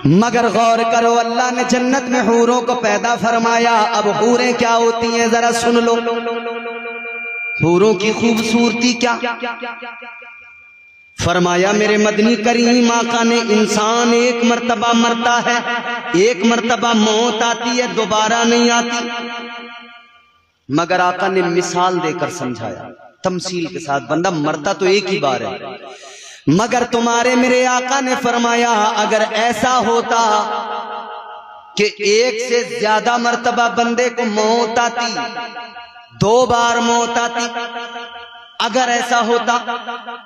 मगर गौर करो, अल्लाह ने जन्नत में हूरों को पैदा फरमाया। अब हूरें क्या होती हैं जरा सुन लो। हूरों की खूबसूरती क्या फरमाया मेरे मदनी करीम आका ने, इंसान एक मर्तबा मरता है, एक मर्तबा मौत आती है, दोबारा नहीं आती। मगर आका ने मिसाल देकर समझाया, तमसील के साथ, बंदा मरता तो एक ही बार है, मगर तुम्हारे मेरे आका ने फरमाया अगर ऐसा होता कि एक से ज्यादा मर्तबा बंदे को मौत आती, 2 बार मौत आती, अगर ऐसा होता,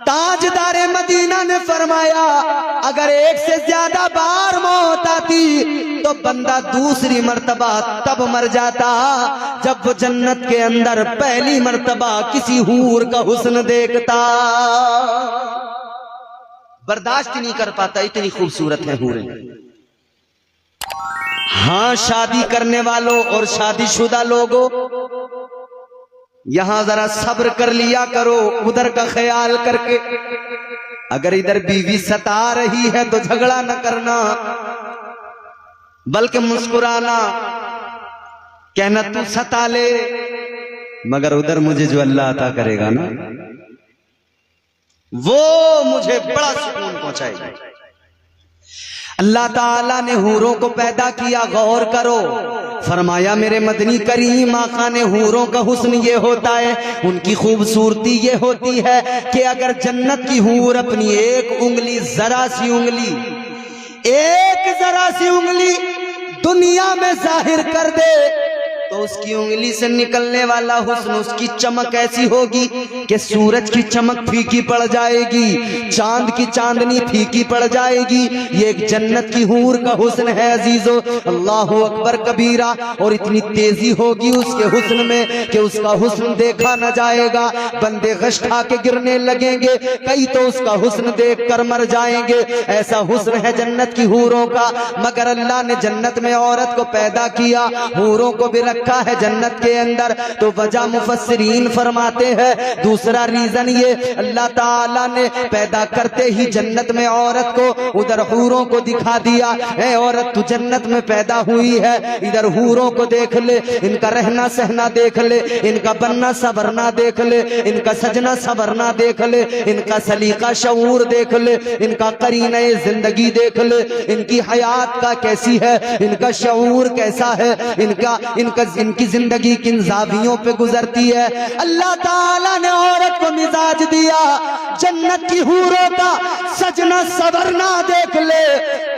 ताजदारे मदीना ने फरमाया अगर एक से ज्यादा बार मौत आती तो बंदा दूसरी मर्तबा तब मर जाता जब वो जन्नत के अंदर पहली मर्तबा किसी हूर का हुस्न देखता। बर्दाश्त नहीं कर पाता, इतनी खूबसूरत है हूरें। हाँ, शादी करने वालों और शादीशुदा लोगों, यहां जरा सब्र कर लिया करो, उधर का ख्याल करके। अगर इधर बीवी सता रही है तो झगड़ा न करना, बल्कि मुस्कुराना, कहना तू सता ले, मगर उधर मुझे जो अल्लाह अता करेगा ना, वो मुझे बड़ा सुकून पहुंचाएगा। अल्लाह ताला ने हूरों को पैदा किया, गौर करो, फरमाया मेरे मदनी करीम आका ने हूरों का हुस्न ये होता है, उनकी खूबसूरती ये होती है कि अगर जन्नत की हूर अपनी एक उंगली, जरा सी उंगली, एक जरा सी उंगली दुनिया में जाहिर कर दे तो उसकी उंगली से निकलने वाला हुस्न, उसकी चमक ऐसी होगी कि सूरज की चमक फीकी पड़ जाएगी, चांद की चांदनी फीकी पड़ जाएगी। ये एक जन्नत की हूर का हुस्न है अजीजों, अल्लाहु अकबर कबीरा। और इतनी तेजी होगी उसके हुस्न में कि उसका हुस्न देखा न जाएगा, बंदे गश खा के गिरने लगेंगे, कई तो उसका हुस्न देख कर मर जाएंगे। ऐसा हुस्न है जन्नत की हूरों का। मगर अल्लाह ने जन्नत में औरत को पैदा किया, हूरों को भी रखा है जन्नत के अंदर, तो वजह मुफस्सिरीन फरमाते हैं दूसरा रीजन ये, अल्लाह ताला ने पैदा करते ही जन्नत में औरत को, उधर हूरों को दिखा दिया, है औरत तू जन्नत में पैदा हुई है, इधर हूरों को देख ले, इनका रहना सहना देख ले, इनका बनना सवरना देख ले, इनका सजना सवरना देख ले, इनका सलीका शऊर देख ले, इनका करीने जिंदगी देख ले, इनकी हयात का कैसी है, इनका शऊर कैसा है, इनकी जिंदगी किन जावियों पे गुजरती है। अल्लाह ताला ने औरत को मिजाज दिया जन्नत की हूरों का सजना सवरना देख ले,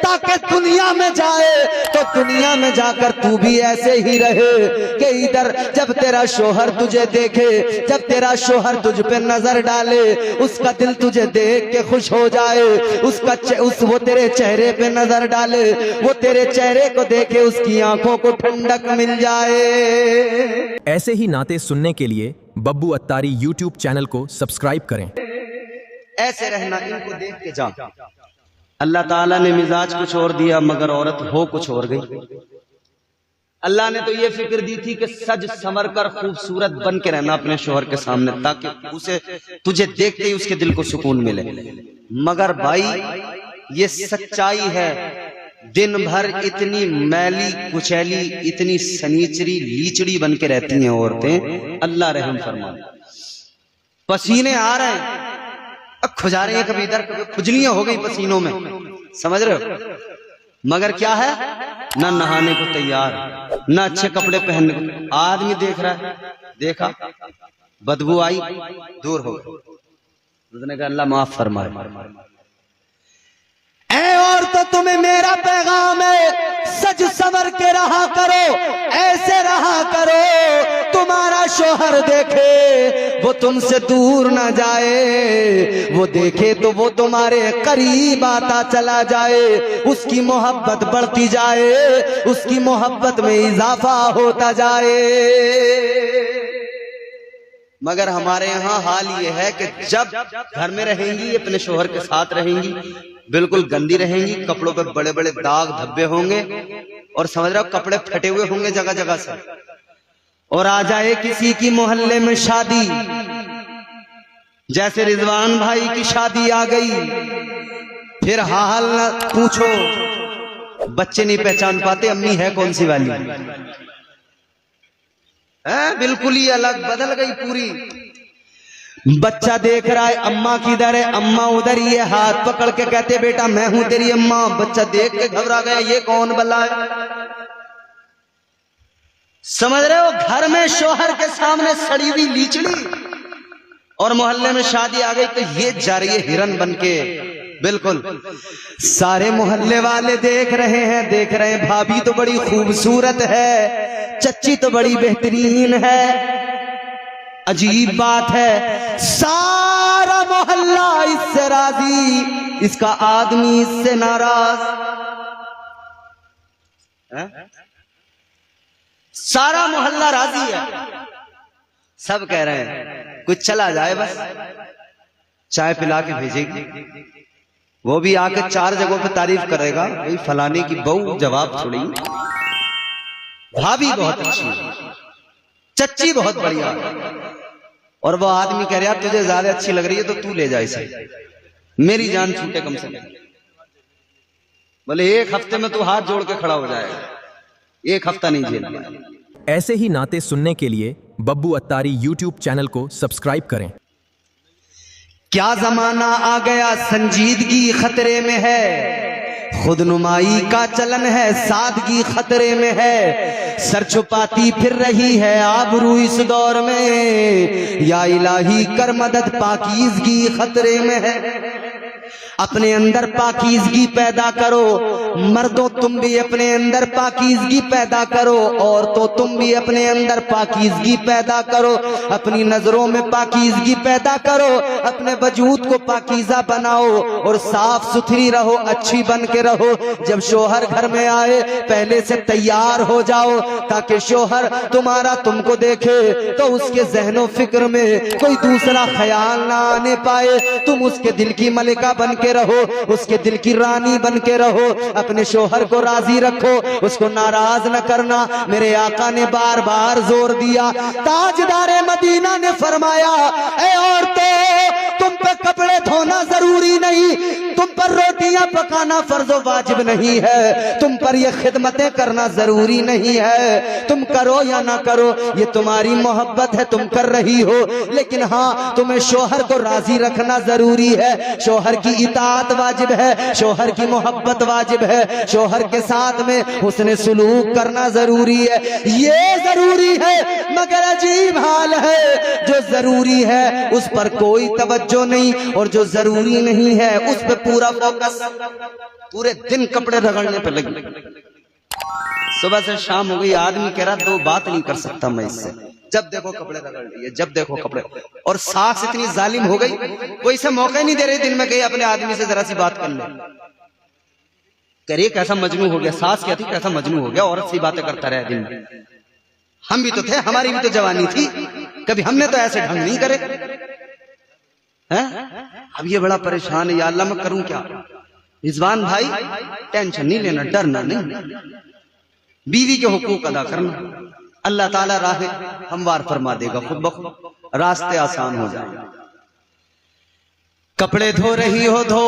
ताकि दुनिया में जाए तो दुनिया में जाकर तू भी ऐसे ही रहे कि इधर जब तेरा शोहर तुझे देखे, जब तेरा शोहर तुझ पे नजर डाले, उसका दिल तुझे देख के खुश हो जाए, वो तेरे चेहरे पे नजर डाले, वो तेरे चेहरे को देखे, उसकी आंखों को ठंडक मिल जाए। ऐसे ही नाते सुनने के लिए बब्बू अत्तारी YouTube चैनल को सब्सक्राइब करें। ऐसे रहना, इनको देख के जा। अल्लाह ताला ने मिजाज कुछ और दिया मगर औरत हो कुछ और गई। अल्लाह ने तो ये फिक्र दी थी कि सज संवर कर खूबसूरत बन के रहना अपने शोहर के सामने, ताकि उसे तुझे देखते ही उसके दिल को सुकून मिले। मगर भाई ये सच्चाई है, दिन भर इतनी मैली कुचैली, इतनी सनीचरी लीचड़ी बन के रहती हैं औरतें, अल्लाह रहम फरमाए। पसीने आ रहे हैं, अब खुजा रही है, कभी इधर कभी खुजलियां हो गई पसीनों में, समझ रहे हो। मगर क्या है, ना नहाने को तैयार, ना अच्छे कपड़े पहनने को। आदमी देख रहा है, देखा बदबू आई, दूर हो गई, उसने कहा अल्लाह माफ फरमाए। और तो तुम्हें मेरा पैगाम है, सज सवर के रहा करो, ऐसे रहा करो तुम्हारा शोहर देखे वो तुमसे दूर ना जाए, वो देखे तो वो तुम्हारे करीब आता चला जाए, उसकी मोहब्बत बढ़ती जाए, उसकी मोहब्बत में इजाफा होता जाए। मगर हमारे यहाँ हाल ये है कि जब घर में रहेंगी, अपने शोहर के साथ रहेंगी, बिल्कुल गंदी रहेंगी, कपड़ों पे बड़े बड़े दाग धब्बे होंगे, और समझ रहे हो कपड़े फटे हुए होंगे जगह जगह से, और आ जाए किसी की मोहल्ले में शादी, जैसे रिजवान भाई की शादी आ गई, फिर हाल न पूछो, बच्चे नहीं पहचान पाते अम्मी है कौन सी वाली है, बिल्कुल ही अलग, बदल गई पूरी। बच्चा देख रहा है अम्मा किधर है, अम्मा उधर, ये हाथ पकड़ के कहते बेटा मैं हूं तेरी अम्मा। बच्चा देख के घबरा गया, ये कौन बला है। समझ रहे हो, घर में शौहर के सामने सड़ी हुई लीचड़ी और मोहल्ले में शादी आ गई तो ये जा रही है हिरन बनके। बिल्कुल सारे मोहल्ले वाले देख रहे हैं, देख रहे हैं भाभी तो बड़ी खूबसूरत है, चच्ची तो बड़ी बेहतरीन है। अजीब बात है, सारा मोहल्ला इससे राजी, इसका आदमी इससे नाराज है? सारा मोहल्ला राजी है, सब कह रहे हैं कुछ चला जाए बस, चाय पिला के भेजेगी, वो भी आके 4 जगहों पे तारीफ करेगा, भाई फलाने की बहू जवाब छोड़ी, भाभी बहुत अच्छी है, चच्ची बहुत बढ़िया है। और वो आदमी कह रहा तुझे ज्यादा अच्छी लग रही है तो तू ले जा इसे, मेरी जान छूटे कम से कम। बोले 1 हफ्ते में तू हाथ जोड़ के खड़ा हो जाएगा, 1 हफ्ता नहीं झेलना। ऐसे ही नाते सुनने के लिए बब्बू अत्तारी YouTube चैनल को सब्सक्राइब करें। क्या जमाना आ गया, संजीदगी खतरे में है, खुदनुमाई का चलन है, सादगी खतरे में है, सर छुपाती फिर रही है आबरू इस दौर में, या इलाही कर मदद पाकीज़गी खतरे में है। अपने अंदर पाकीज़गी पैदा करो, मर्दों तुम भी अपने अंदर पाकीज़गी पैदा करो, औरतों तुम भी अपने अंदर पाकीज़गी पैदा करो, अपनी नजरों में पाकीज़गी पैदा करो, अपने वजूद को पाकीज़ा बनाओ और साफ सुथरी रहो, अच्छी बन के रहो। जब शोहर घर में आए पहले से तैयार हो जाओ, ताकि शोहर तुम्हारा तुमको देखे तो उसके जहनो फिक्र में कोई दूसरा ख्याल ना आने पाए, तुम उसके दिल की मलिका बन के रहो, उसके दिल की रानी बन के रहो। अपने शोहर को राजी रखो, उसको नाराज न करना। मेरे आका ने बार बार जोर दिया, ताजदारे मदीना ने फरमाया, ए औरतें तुम पे कपड़े धोना जरूरी नहीं, तुम पर रोटियां पकाना फर्जो वाजिब नहीं है, तुम पर ये खिदमतें करना जरूरी नहीं है, तुम करो या ना करो ये तुम्हारी मोहब्बत है, तुम कर रही हो, लेकिन हाँ तुम्हें शोहर को राजी रखना जरूरी है, शोहर की इताअत वाजिब है, शोहर की मोहब्बत वाजिब है, शोहर के साथ में हुस्न सुलूक करना जरूरी है। ये जरूरी है, मगर अजीब हाल है, जो जरूरी है उस पर कोई तवज्जो नहीं और जो जरूरी नहीं है उस पर पूरा फोकस। पूरे दिन कपड़े रगड़ने पे लगी, सुबह से शाम हो गई, आदमी कह रहा 2 बात नहीं कर सकता मैं इससे, जब देखो कपड़े रगड़ लिए, जब देखो कपड़े। और सास इतनी जालिम हो गई, कोई से मौका नहीं दे रही दिन में कहीं अपने आदमी से जरा सी बात कर ले। करिए कैसा मजनू हो गया, सास कहती कैसा मजनू हो गया, औरत सी बातें करता रहे दिन में। हम भी तो थे, हमारी भी तो जवानी थी, कभी हमने तो ऐसे ढंग नहीं करे हैं? अब ये बड़ा परेशान है, या अल्लाह मैं करूं क्या। रिजवान भाई टेंशन नहीं लेना, डरना नहीं, बीवी के हुकूक अदा करना, अल्लाह ताला राह हमवार फरमा देगा, खुद ब खुद रास्ते आसान हो जाएंगे। कपड़े धो रही हो धो,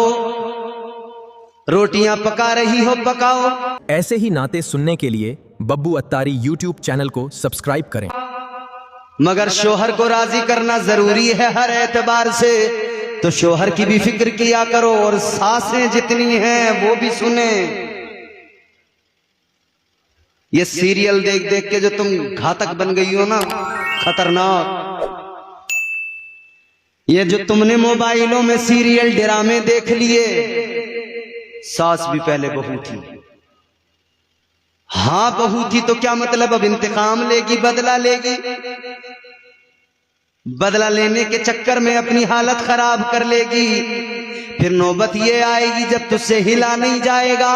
रोटियां पका रही हो पकाओ। ऐसे ही नाते सुनने के लिए बब्बू अत्तारी YouTube चैनल को सब्सक्राइब करें। मगर शोहर को राजी करना जरूरी है हर एतबार से, तो शोहर की भी फिक्र किया करो और सासें जितनी हैं वो भी सुने। ये सीरियल देख देख के जो तुम घातक बन गई हो ना, खतरनाक, ये जो तुमने मोबाइलों में सीरियल ड्रामे देख लिए, सास भी पहले बहू थी। हाँ बहू थी तो क्या मतलब, अब इंतकाम लेगी, बदला लेगी, बदला लेने के चक्कर में अपनी हालत खराब कर लेगी। फिर नौबत ये आएगी जब तुझसे हिला नहीं जाएगा,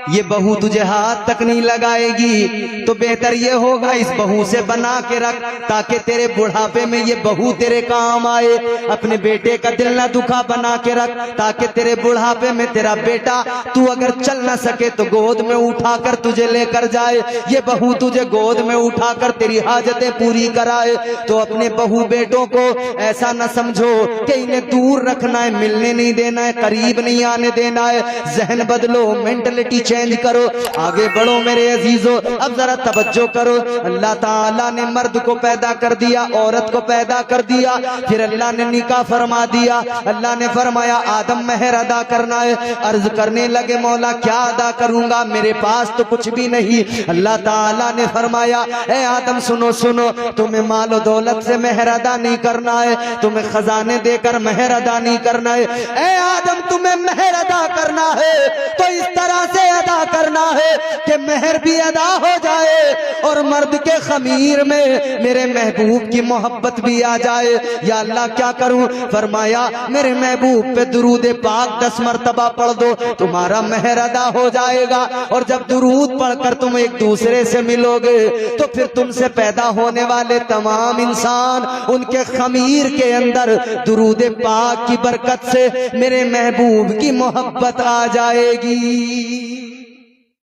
ये बहू तुझे हाथ तक नहीं लगाएगी, तो बेहतर ये होगा इस बहू से बना के रख, ताकि तेरे बुढ़ापे में ये बहू तेरे काम आए। अपने बेटे का दिल ना दुखा बना के रख, ताकि तेरे बुढ़ापे में तेरा बेटा तू अगर चल ना सके तो गोद में उठाकर तुझे लेकर जाए, ये बहू तुझे गोद में उठाकर तेरी हाजतें पूरी कराए। तो अपने बहू बेटों को ऐसा न समझो कि इन्हें दूर रखना है, मिलने नहीं देना है, करीब नहीं आने देना है। जहन बदलो, मेंटलिटी चेंज करो। आगे बढ़ो मेरे अजीजों, अब जरा तवज्जो करो। अल्लाह ताला ने मर्द को पैदा कर दिया, औरत को पैदा कर दिया, फिर अल्लाह ने निकाह फरमा दिया। अल्लाह ने फरमाया आदम मेहर अदा करना है। अर्ज करने लगे मौला क्या अदा करूंगा, मेरे पास तो कुछ भी नहीं। अल्लाह ताला ने फरमाया ए आदम सुनो सुनो, तुम्हें माल दौलत से मेहर अदा नहीं करना है, तुम्हें खजाने देकर मेहर अदा नहीं करना है। ए आदम तुम्हें मेहर अदा करना है तो इस तरह से अदा करना है कि मेहर भी अदा हो जाए और मर्द के खमीर में मेरे महबूब की मोहब्बत भी आ जाए। या अल्लाह क्या करूं? फरमाया मेरे महबूब पे दुरूद पाक 10 मरतबा पढ़ दो, तुम्हारा मेहर अदा हो जाएगा। और जब दुरूद पढ़कर तुम एक दूसरे से मिलोगे तो फिर तुमसे पैदा होने वाले तमाम इंसान उनके खमीर के अंदर दुरूद पाक की बरकत से मेरे महबूब की मोहब्बत आ जाएगी।